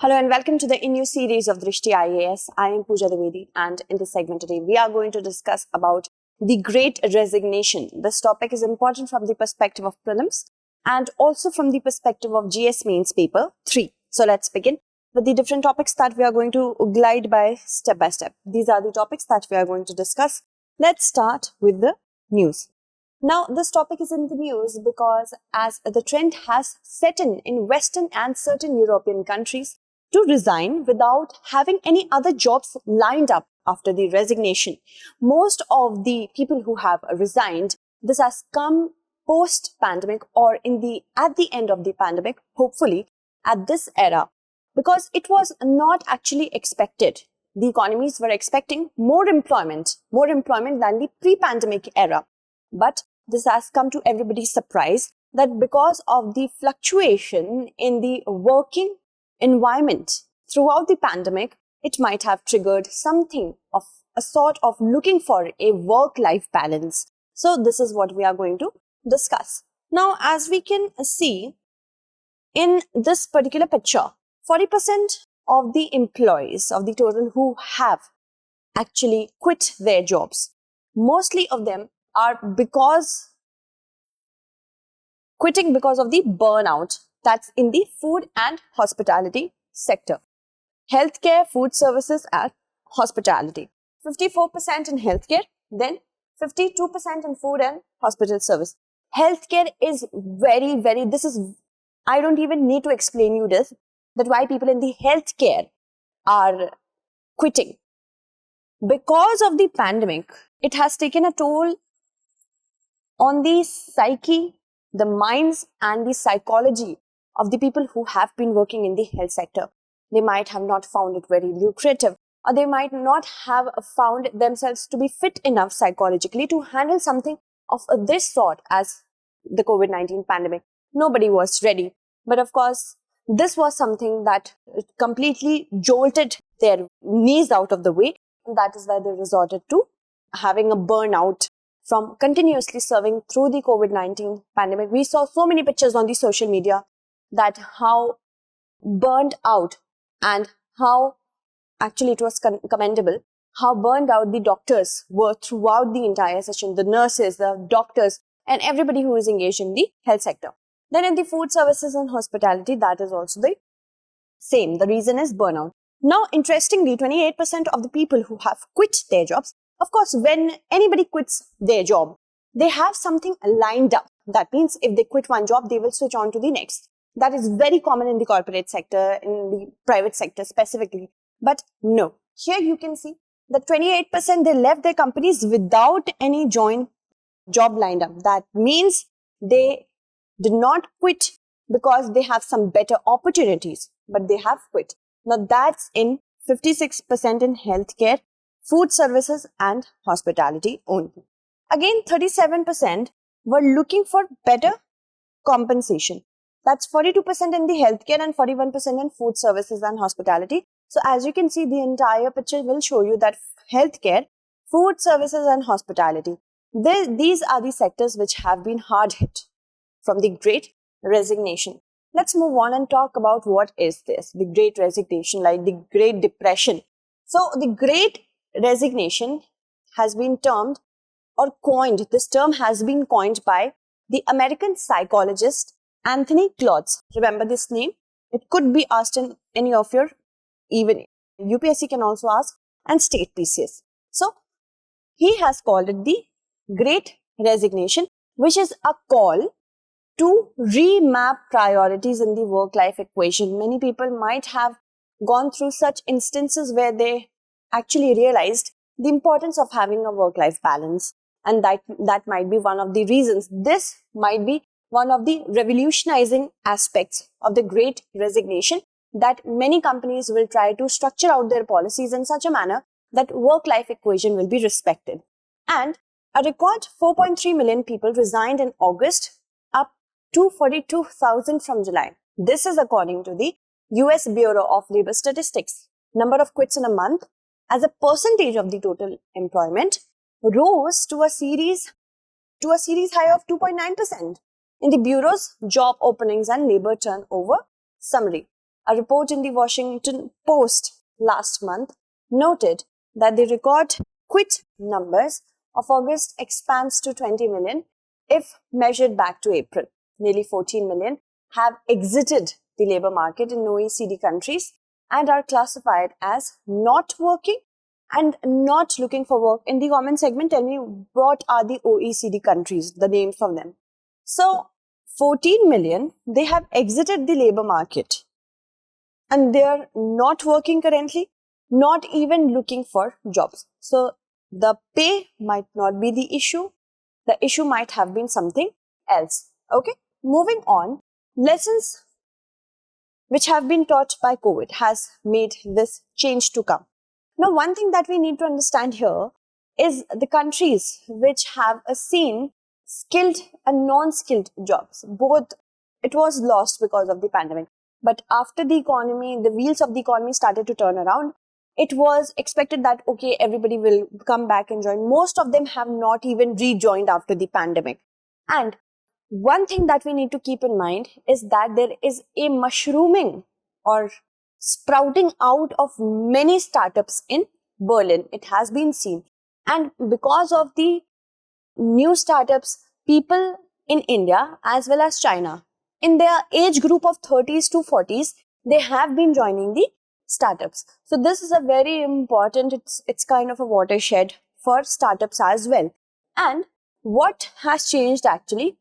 Hello and welcome to the new series of Drishti IAS. I am Pooja Devedi, and in this segment today we are going to discuss about the Great Resignation. This topic is important from the perspective of prelims and also from the perspective of GS Mains paper 3. So let's begin with the different topics that we are going to glide by step. These are the topics that we are going to discuss. Let's start with the news. Now, this topic is in the news because as the trend has set in Western and certain European countries to resign without having any other jobs lined up after the resignation. Most of the people who have resigned, this has come post-pandemic or at the end of the pandemic, hopefully at this era, because it was not actually expected. The economies were expecting more employment than the pre-pandemic era. But this has come to everybody's surprise that because of the fluctuation in the working environment throughout the pandemic, it might have triggered something of a sort of looking for a work-life balance. So this is what we are going to discuss. Now, as we can see in this particular picture, 40% of the employees of the total who have actually quit their jobs, mostly of them are quitting because of the burnout that's in the food and hospitality sector. Healthcare, food services and hospitality. 54% in healthcare, then 52% in food and hospital service. Healthcare is I don't even need to explain you this, that why people in the healthcare are quitting. Because of the pandemic, it has taken a toll on the psyche, the minds and the psychology of the people who have been working in the health sector. They might have not found it very lucrative, or they might not have found themselves to be fit enough psychologically to handle something of this sort as the COVID-19 pandemic. Nobody was ready. But of course, this was something that completely jolted their knees out of the way. And that is why they resorted to having a burnout from continuously serving through the COVID-19 pandemic. We saw so many pictures on the social media that how burned out and how actually it was commendable, how burned out the doctors were throughout the entire session, the nurses, the doctors, and everybody who is engaged in the health sector. Then in the food services and hospitality, that is also the same. The reason is burnout. Now, interestingly, 28% of the people who have quit their jobs, of course, when anybody quits their job, they have something lined up. That means if they quit one job, they will switch on to the next. That is very common in the corporate sector, in the private sector specifically. But no, here you can see that 28% they left their companies without any job lined up. That means they did not quit because they have some better opportunities, but they have quit. Now that's in 56% in healthcare, food services and hospitality only. Again, 37% were looking for better compensation. That's 42% in the healthcare and 41% in food services and hospitality. So as you can see, the entire picture will show you that healthcare, food services and hospitality, these are the sectors which have been hard hit from the Great Resignation. Let's move on and talk about what is this, the Great Resignation, like the Great Depression. So the Great Resignation has been termed or coined, this term has been coined by the American psychologist Anthony Klotz. Remember this name? It could be asked in any of your, even UPSC can also ask, and state PCS. So he has called it the Great Resignation, which is a call to remap priorities in the work-life equation. Many people might have gone through such instances where they actually realized the importance of having a work-life balance. And that might be one of the reasons. This might be one of the revolutionizing aspects of the Great Resignation, that many companies will try to structure out their policies in such a manner that work-life equation will be respected. And a record 4.3 million people resigned in August, up to 42,000 from July. This is according to the US Bureau of Labor Statistics. Number of quits in a month as a percentage of the total employment rose to a series high of 2.9% in the Bureau's job openings and labor turnover summary. A report in the Washington Post last month noted that the record quit numbers of August expands to 20 million if measured back to April. Nearly 14 million have exited the labor market in OECD countries and are classified as not working and not looking for work. In the comment segment, tell me what are the OECD countries, the names from them. So, 14 million, they have exited the labor market and they are not working currently, not even looking for jobs. So, the pay might not be the issue. The issue might have been something else. Okay, moving on. Lessons which have been taught by COVID has made this change to come. Now, one thing that we need to understand here is the countries which have seen skilled and non-skilled jobs. Both, it was lost because of the pandemic. But after the economy, the wheels of the economy started to turn around, it was expected that, okay, everybody will come back and join. Most of them have not even rejoined after the pandemic. And one thing that we need to keep in mind is that there is a mushrooming or sprouting out of many startups in Berlin. It has been seen. And because of the new startups, people in India as well as China, in their age group of 30s to 40s, they have been joining the startups. So this is a very important, it's kind of a watershed for startups as well. And what has changed actually?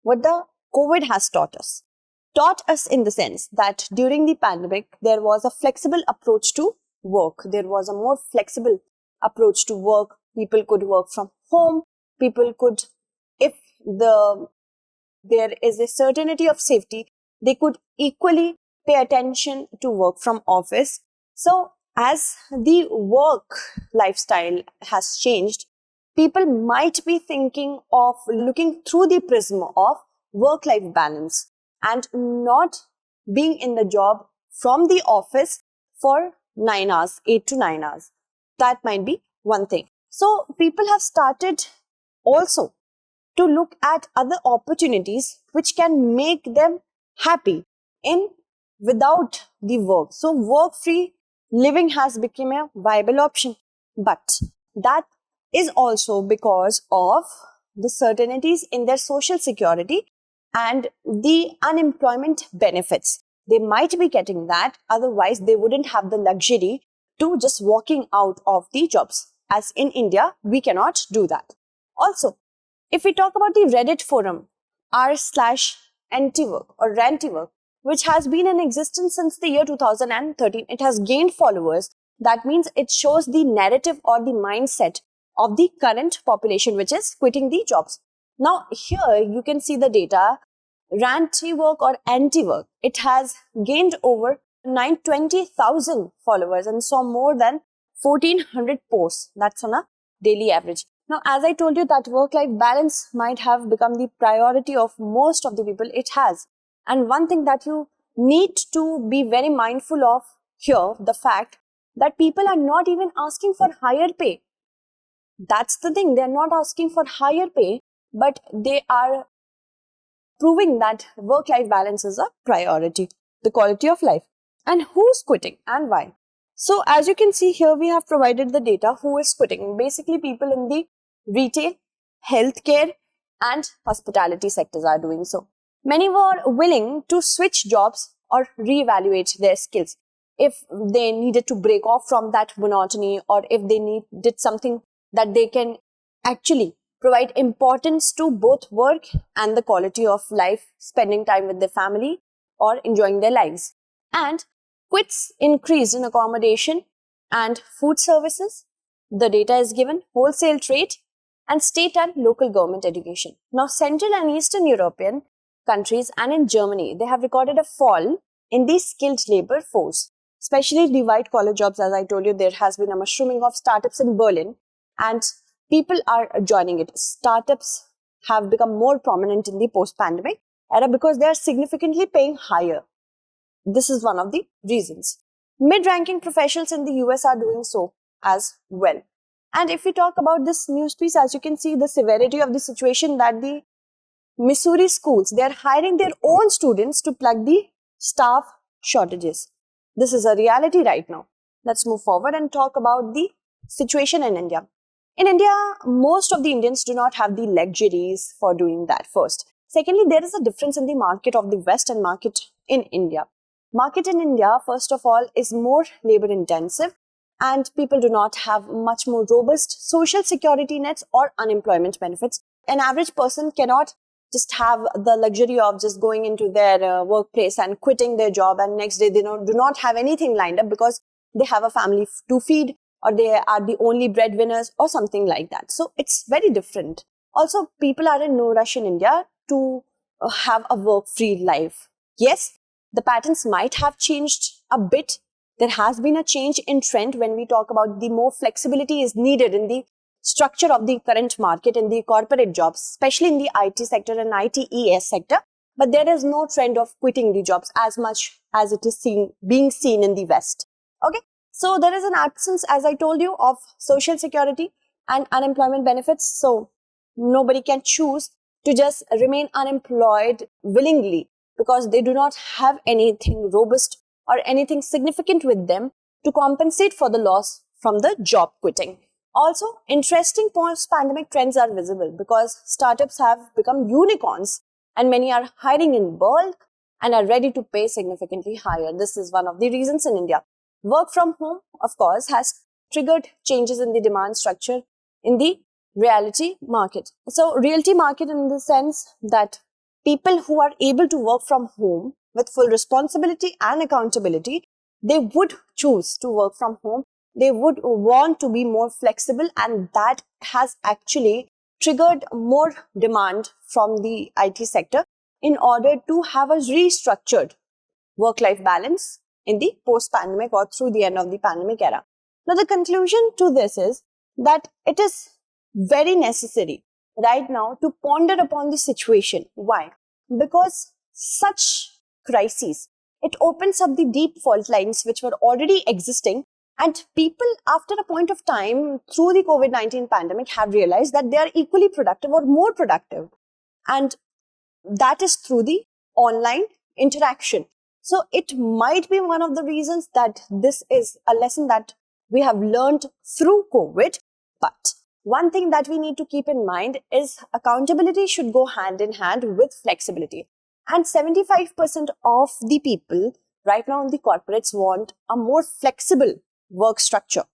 What the COVID has taught us in the sense that during the pandemic, there was a flexible approach to work. There was a more flexible approach to work. People could work from home. People could, if there is a certainty of safety, they could equally pay attention to work from office. So as the work lifestyle has changed, people might be thinking of looking through the prism of work-life balance and not being in the job from the office for 9 hours, 8 to 9 hours. That might be one thing. So people have started also to look at other opportunities which can make them happy without the work. So work-free living has become a viable option. But that is also because of the certainties in their social security and the unemployment benefits. They might be getting that, otherwise they wouldn't have the luxury to just walking out of the jobs. As in India, we cannot do that. Also, if we talk about the Reddit forum, r/antiwork or rantiwork, which has been in existence since the year 2013, it has gained followers. That means it shows the narrative or the mindset of the current population, which is quitting the jobs. Now, here you can see the data. Rantiwork or anti-work, it has gained over 920,000 followers and saw more than 1,400 posts. That's on a daily average. Now, as I told you that work-life balance might have become the priority of most of the people, it has. And one thing that you need to be very mindful of here, the fact that people are not even asking for higher pay. That's the thing, they're not asking for higher pay, but they are proving that work-life balance is a priority, the quality of life. And who's quitting and why? So as you can see here, we have provided the data who is quitting. Basically, people in the retail, healthcare and hospitality sectors are doing so. Many were willing to switch jobs or reevaluate their skills if they needed to break off from that monotony, or if they did something that they can actually provide importance to both work and the quality of life, spending time with their family or enjoying their lives. And quits increased in accommodation and food services. The data is given wholesale trade and state and local government education. Now, Central and Eastern European countries and in Germany, they have recorded a fall in the skilled labor force, especially the white collar jobs. As I told you, there has been a mushrooming of startups in Berlin and people are joining it. Startups have become more prominent in the post-pandemic era because they are significantly paying higher. This is one of the reasons. Mid-ranking professionals in the US are doing so as well. And if we talk about this news piece, as you can see, the severity of the situation, that the Missouri schools, they are hiring their own students to plug the staff shortages. This is a reality right now. Let's move forward and talk about the situation in India. In India, most of the Indians do not have the luxuries for doing that first. Secondly, there is a difference in the market of the West and market in India. Market in India, first of all, is more labor intensive and people do not have much more robust social security nets or unemployment benefits. An average person cannot just have the luxury of just going into their workplace and quitting their job and next day they do not have anything lined up because they have a family to feed or they are the only breadwinners or something like that. So it's very different. Also, people are in no rush in India to have a work-free life. Yes, the patterns might have changed a bit. There has been a change in trend when we talk about the more flexibility is needed in the structure of the current market in the corporate jobs, especially in the IT sector and ITES sector. But there is no trend of quitting the jobs as much as it is being seen in the West. Okay, so there is an absence, as I told you, of social security and unemployment benefits. So nobody can choose to just remain unemployed willingly because they do not have anything robust or anything significant with them to compensate for the loss from the job quitting. Also, interesting post-pandemic trends are visible because startups have become unicorns and many are hiring in bulk and are ready to pay significantly higher. This is one of the reasons in India. Work from home, of course, has triggered changes in the demand structure in the realty market. So, realty market in the sense that people who are able to work from home with full responsibility and accountability, they would choose to work from home. They would want to be more flexible and that has actually triggered more demand from the IT sector in order to have a restructured work-life balance in the post-pandemic or through the end of the pandemic era. Now, the conclusion to this is that it is very necessary right now to ponder upon the situation. Why? Because such crises, it opens up the deep fault lines which were already existing. And people, after a point of time, through the COVID-19 pandemic, have realized that they are equally productive or more productive. And that is through the online interaction. So it might be one of the reasons that this is a lesson that we have learned through COVID. But one thing that we need to keep in mind is accountability should go hand in hand with flexibility. And 75% of the people right now in the corporates want a more flexible work structure.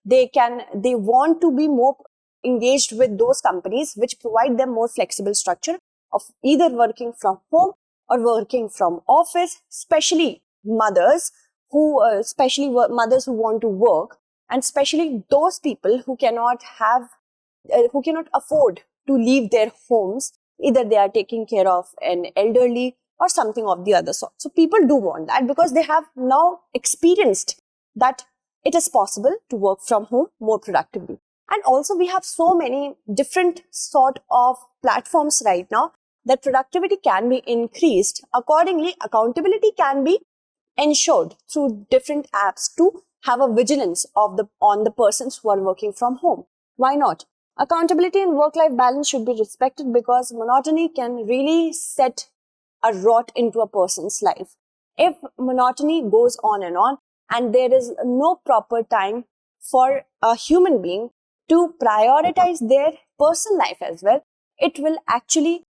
They want to be more engaged with those companies which provide them more flexible structure of either working from home or working from office, especially mothers who want to work, and especially those people who cannot afford to leave their homes. Either they are taking care of an elderly or something of the other sort. So people do want that because they have now experienced that it is possible to work from home more productively. And also we have so many different sort of platforms right now that productivity can be increased. Accordingly, accountability can be ensured through different apps to have a vigilance on the persons who are working from home. Why not? Accountability and work-life balance should be respected because monotony can really set a rot into a person's life. If monotony goes on and there is no proper time for a human being to prioritize their personal life as well, it will actually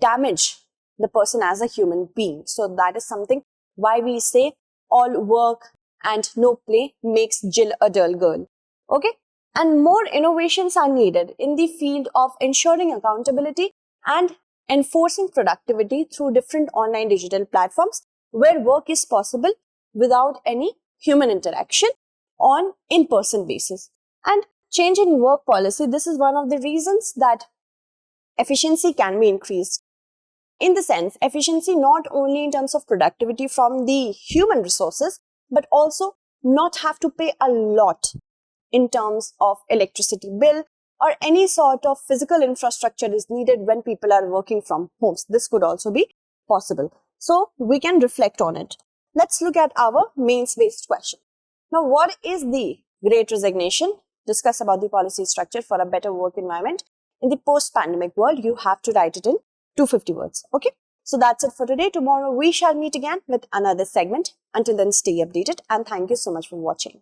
damage the person as a human being. So that is something why we say all work and no play makes Jill a dull girl. Okay? And more innovations are needed in the field of ensuring accountability and enforcing productivity through different online digital platforms where work is possible without any human interaction on in-person basis. And change in work policy, this is one of the reasons that efficiency can be increased. In the sense, efficiency not only in terms of productivity from the human resources, but also not have to pay a lot in terms of electricity bill or any sort of physical infrastructure is needed when people are working from homes. This could also be possible. So we can reflect on it. Let's look at our mains-based question. Now, what is the Great Resignation? Discuss about the policy structure for a better work environment. In the post-pandemic world, you have to write it in 250 words. Okay. So that's it for today. Tomorrow we shall meet again with another segment. Until then, stay updated and thank you so much for watching.